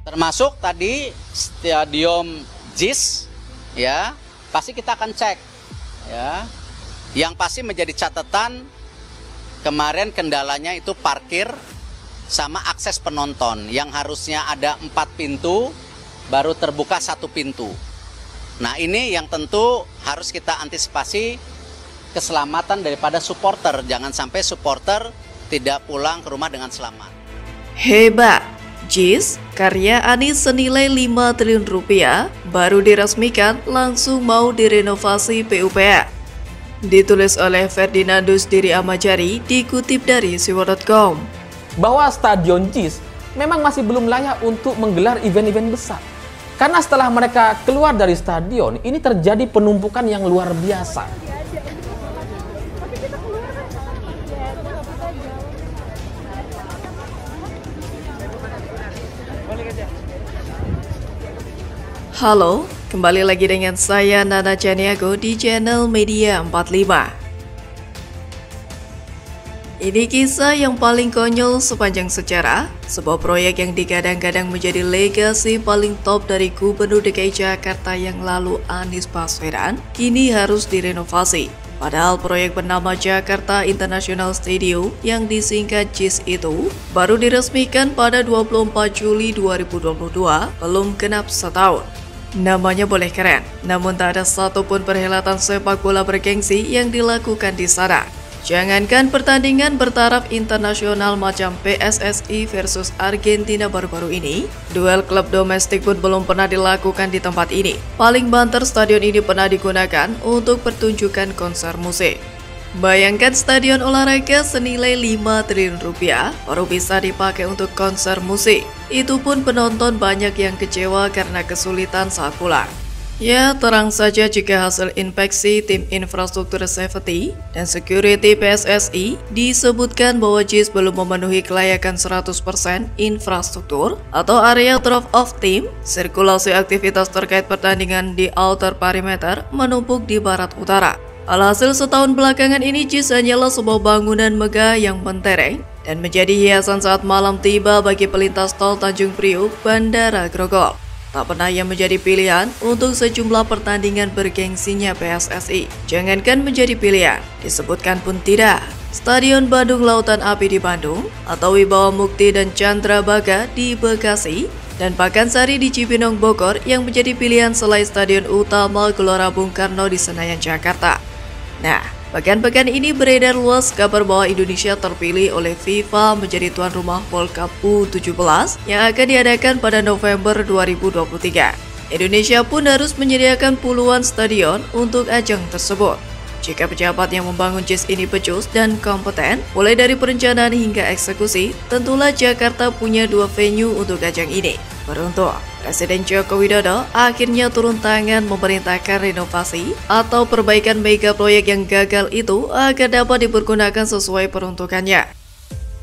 Termasuk tadi Stadion JIS, ya, pasti kita akan cek, ya. Yang pasti menjadi catatan kemarin kendalanya itu parkir sama akses penonton yang harusnya ada 4 pintu baru terbuka 1 pintu. Nah ini yang tentu harus kita antisipasi keselamatan daripada supporter, jangan sampai supporter tidak pulang ke rumah dengan selamat. Hebat! JIS, karya Anies senilai 5 triliun rupiah, baru diresmikan langsung mau direnovasi PUPR. Ditulis oleh Ferdinandus Diri Amajari, dikutip dari siwo.com. Bahwa Stadion JIS memang masih belum layak untuk menggelar event-event besar. Karena setelah mereka keluar dari stadion, ini terjadi penumpukan yang luar biasa. Halo, kembali lagi dengan saya Nana Chaniago di channel Media 45. Ini kisah yang paling konyol sepanjang sejarah, sebuah proyek yang digadang-gadang menjadi legasi paling top dari Gubernur DKI Jakarta yang lalu Anies Baswedan, kini harus direnovasi. Padahal proyek bernama Jakarta International Stadium yang disingkat JIS itu baru diresmikan pada 24 Juli 2022, belum genap setahun. Namanya boleh keren, namun tak ada satupun perhelatan sepak bola bergengsi yang dilakukan di sana. Jangankan pertandingan bertaraf internasional macam PSSI versus Argentina baru-baru ini, duel klub domestik pun belum pernah dilakukan di tempat ini. Paling banter stadion ini pernah digunakan untuk pertunjukan konser musik. Bayangkan stadion olahraga senilai 5 triliun rupiah baru bisa dipakai untuk konser musik. Itu pun penonton banyak yang kecewa karena kesulitan saat pulang. Ya, terang saja jika hasil inspeksi tim infrastruktur safety dan security PSSI disebutkan bahwa JIS belum memenuhi kelayakan 100% infrastruktur atau area drop-off tim, sirkulasi aktivitas terkait pertandingan di outer perimeter menumpuk di barat utara. Alhasil setahun belakangan ini JIS hanyalah sebuah bangunan megah yang mentereng dan menjadi hiasan saat malam tiba bagi pelintas tol Tanjung Priuk, Bandara Grogol. Tak pernah yang menjadi pilihan untuk sejumlah pertandingan bergengsinya PSSI. Jangankan menjadi pilihan, disebutkan pun tidak. Stadion Bandung Lautan Api di Bandung, atau Wibawa Mukti dan Chandra Baga di Bekasi, dan Pakansari di Cibinong Bogor yang menjadi pilihan selain stadion utama Gelora Bung Karno di Senayan, Jakarta. Nah, pekan-pekan ini beredar luas kabar bahwa Indonesia terpilih oleh FIFA menjadi tuan rumah World Cup U17 yang akan diadakan pada November 2023. Indonesia pun harus menyediakan puluhan stadion untuk ajang tersebut. Jika pejabat yang membangun JIS ini becus dan kompeten, mulai dari perencanaan hingga eksekusi, tentulah Jakarta punya 2 venue untuk ajang ini. Beruntung, Presiden Joko Widodo akhirnya turun tangan memerintahkan renovasi atau perbaikan mega proyek yang gagal itu agar dapat dipergunakan sesuai peruntukannya.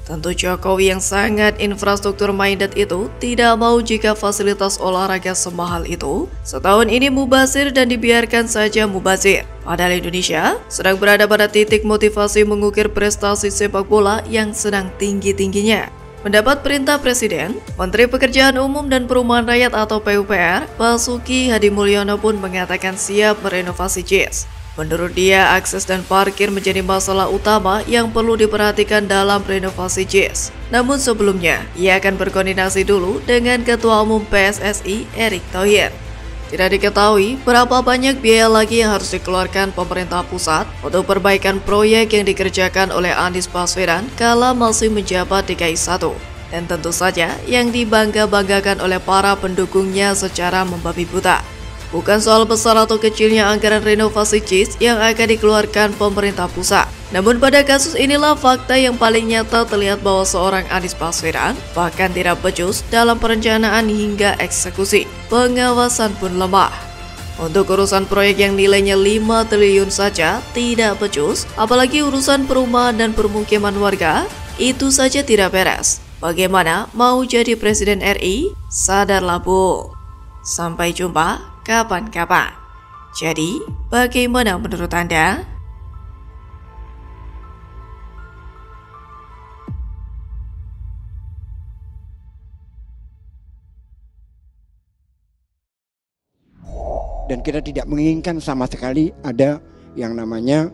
Tentu Jokowi yang sangat infrastruktur minded itu tidak mau jika fasilitas olahraga semahal itu setahun ini mubazir dan dibiarkan saja mubazir. Padahal Indonesia sedang berada pada titik motivasi mengukir prestasi sepak bola yang sedang tinggi-tingginya. Mendapat perintah Presiden, Menteri Pekerjaan Umum dan Perumahan Rakyat atau PUPR, Basuki Hadimulyono pun mengatakan siap merenovasi JIS. Menurut dia, akses dan parkir menjadi masalah utama yang perlu diperhatikan dalam renovasi JIS. Namun sebelumnya, ia akan berkoordinasi dulu dengan Ketua Umum PSSI, Erick Thohir. Tidak diketahui berapa banyak biaya lagi yang harus dikeluarkan pemerintah pusat untuk perbaikan proyek yang dikerjakan oleh Anies Baswedan kala masih menjabat DKI 1. Dan tentu saja yang dibangga-banggakan oleh para pendukungnya secara membabi buta. Bukan soal besar atau kecilnya anggaran renovasi JIS yang akan dikeluarkan pemerintah pusat. Namun pada kasus inilah fakta yang paling nyata terlihat bahwa seorang Anies Baswedan bahkan tidak becus dalam perencanaan hingga eksekusi. Pengawasan pun lemah. Untuk urusan proyek yang nilainya 5 triliun saja tidak becus, apalagi urusan perumahan dan permukiman warga, itu saja tidak beres. Bagaimana mau jadi Presiden RI? Sadarlah Bu. Sampai jumpa kapan-kapan. Jadi, bagaimana menurut Anda? dan kita tidak menginginkan sama sekali ada yang namanya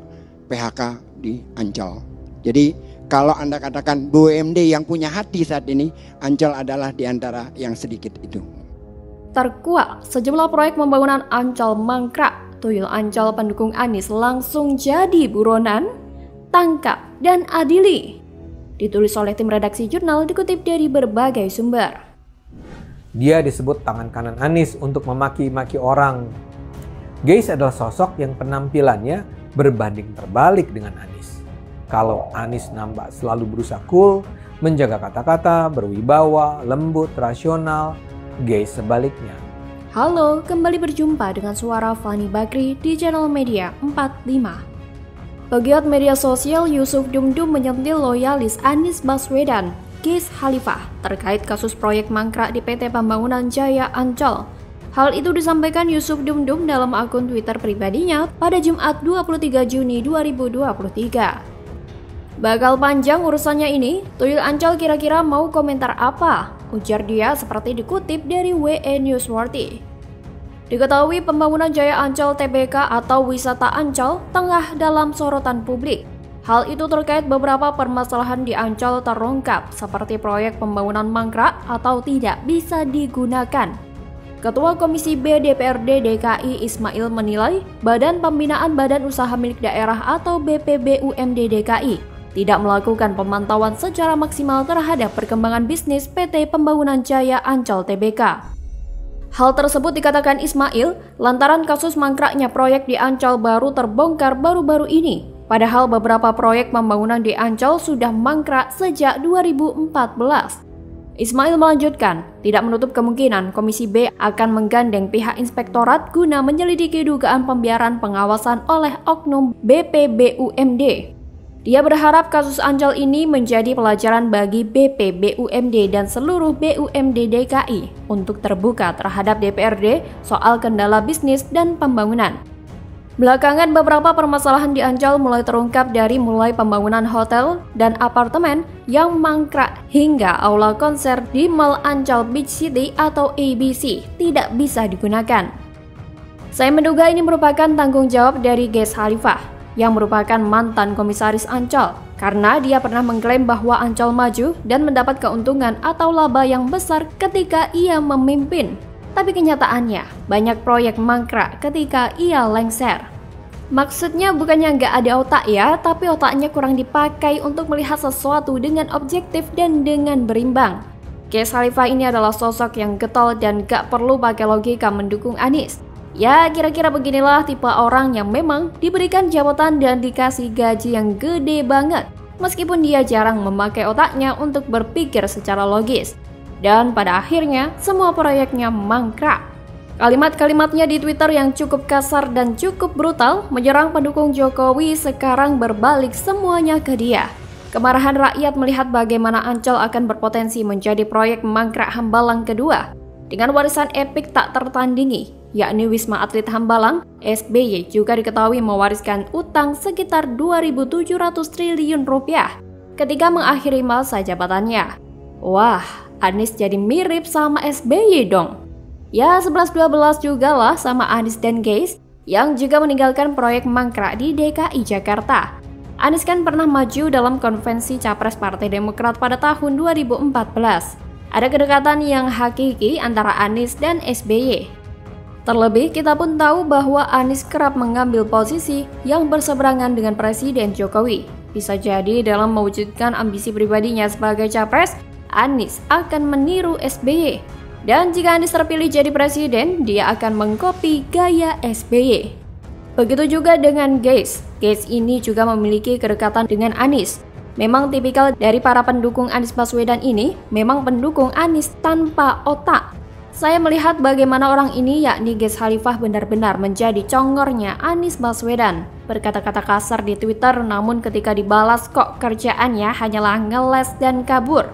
PHK di Ancol. Jadi kalau Anda katakan BUMD yang punya hati saat ini, Ancol adalah di antara yang sedikit itu. Terkuak, sejumlah proyek pembangunan Ancol mangkrak. Tuyul Ancol pendukung Anies langsung jadi buronan, tangkap dan adili. Ditulis oleh tim redaksi jurnal, dikutip dari berbagai sumber. Dia disebut tangan kanan Anies untuk memaki-maki orang. Geis adalah sosok yang penampilannya berbanding terbalik dengan Anies. Kalau Anies nampak selalu berusaha cool, menjaga kata-kata, berwibawa, lembut, rasional, Geis sebaliknya. Halo, kembali berjumpa dengan suara Fani Bakri di channel Media 45. Pegiat media sosial Yusuf Dumdum menyentil loyalis Anies Baswedan, Geis Khalifah, terkait kasus proyek mangkrak di PT Pembangunan Jaya Ancol. Hal itu disampaikan Yusuf Dumdum dalam akun Twitter pribadinya pada Jumat 23 Juni 2023. Bakal panjang urusannya ini, Tuyul Ancol kira-kira mau komentar apa? Ujar dia seperti dikutip dari WE Newsworthy. Diketahui pembangunan Jaya Ancol TBK atau Wisata Ancol tengah dalam sorotan publik. Hal itu terkait beberapa permasalahan di Ancol terungkap seperti proyek pembangunan mangkrak atau tidak bisa digunakan. Ketua Komisi B DPRD DKI Ismail menilai Badan Pembinaan Badan Usaha Milik Daerah atau BPBUMD DKI tidak melakukan pemantauan secara maksimal terhadap perkembangan bisnis PT Pembangunan Jaya Ancol TBK. Hal tersebut dikatakan Ismail lantaran kasus mangkraknya proyek di Ancol baru terbongkar baru-baru ini. Padahal beberapa proyek pembangunan di Ancol sudah mangkrak sejak 2014. Ismail melanjutkan, tidak menutup kemungkinan Komisi B akan menggandeng pihak inspektorat guna menyelidiki dugaan pembiaran pengawasan oleh oknum BPBUMD. Dia berharap kasus Ancol ini menjadi pelajaran bagi BPBUMD dan seluruh BUMD DKI untuk terbuka terhadap DPRD soal kendala bisnis dan pembangunan. Belakangan beberapa permasalahan di Ancol mulai terungkap dari mulai pembangunan hotel dan apartemen yang mangkrak hingga aula konser di Mall Ancol Beach City atau ABC tidak bisa digunakan. Saya menduga ini merupakan tanggung jawab dari Geis Khalifah yang merupakan mantan komisaris Ancol karena dia pernah mengklaim bahwa Ancol maju dan mendapat keuntungan atau laba yang besar ketika ia memimpin. Tapi kenyataannya, banyak proyek mangkrak ketika ia lengser. Maksudnya bukannya nggak ada otak ya, tapi otaknya kurang dipakai untuk melihat sesuatu dengan objektif dan dengan berimbang. Geis Khalifah ini adalah sosok yang getol dan gak perlu pakai logika mendukung Anies. Ya kira-kira beginilah tipe orang yang memang diberikan jabatan dan dikasih gaji yang gede banget, meskipun dia jarang memakai otaknya untuk berpikir secara logis. Dan pada akhirnya, semua proyeknya mangkrak. Kalimat-kalimatnya di Twitter yang cukup kasar dan cukup brutal menyerang pendukung Jokowi sekarang berbalik semuanya ke dia. Kemarahan rakyat melihat bagaimana Ancol akan berpotensi menjadi proyek mangkrak Hambalang kedua. Dengan warisan epik tak tertandingi, yakni Wisma Atlet Hambalang, SBY juga diketahui mewariskan utang sekitar 2.700 triliun rupiah ketika mengakhiri masa jabatannya. Wah, Anies jadi mirip sama SBY dong. Ya 11-12 juga lah sama Anies dan Geis yang juga meninggalkan proyek mangkrak di DKI Jakarta. Anies kan pernah maju dalam konvensi Capres Partai Demokrat pada tahun 2014. Ada kedekatan yang hakiki antara Anies dan SBY. Terlebih kita pun tahu bahwa Anies kerap mengambil posisi yang berseberangan dengan Presiden Jokowi. Bisa jadi dalam mewujudkan ambisi pribadinya sebagai Capres, Anies akan meniru SBY. Dan jika Anies terpilih jadi presiden, dia akan mengkopi gaya SBY. Begitu juga dengan Geis. Geis ini juga memiliki kedekatan dengan Anies. Memang tipikal dari para pendukung Anies Baswedan ini, memang pendukung Anies tanpa otak. Saya melihat bagaimana orang ini yakni Geis Khalifah benar-benar menjadi congornya Anies Baswedan. Berkata-kata kasar di Twitter namun ketika dibalas kok kerjaannya hanyalah ngeles dan kabur.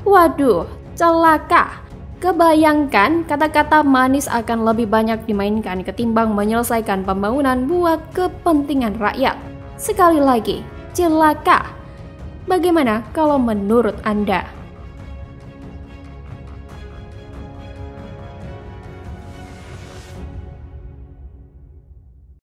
Waduh, celaka. Kebayangkan kata-kata manis akan lebih banyak dimainkan ketimbang menyelesaikan pembangunan buat kepentingan rakyat. Sekali lagi, celaka. Bagaimana kalau menurut Anda?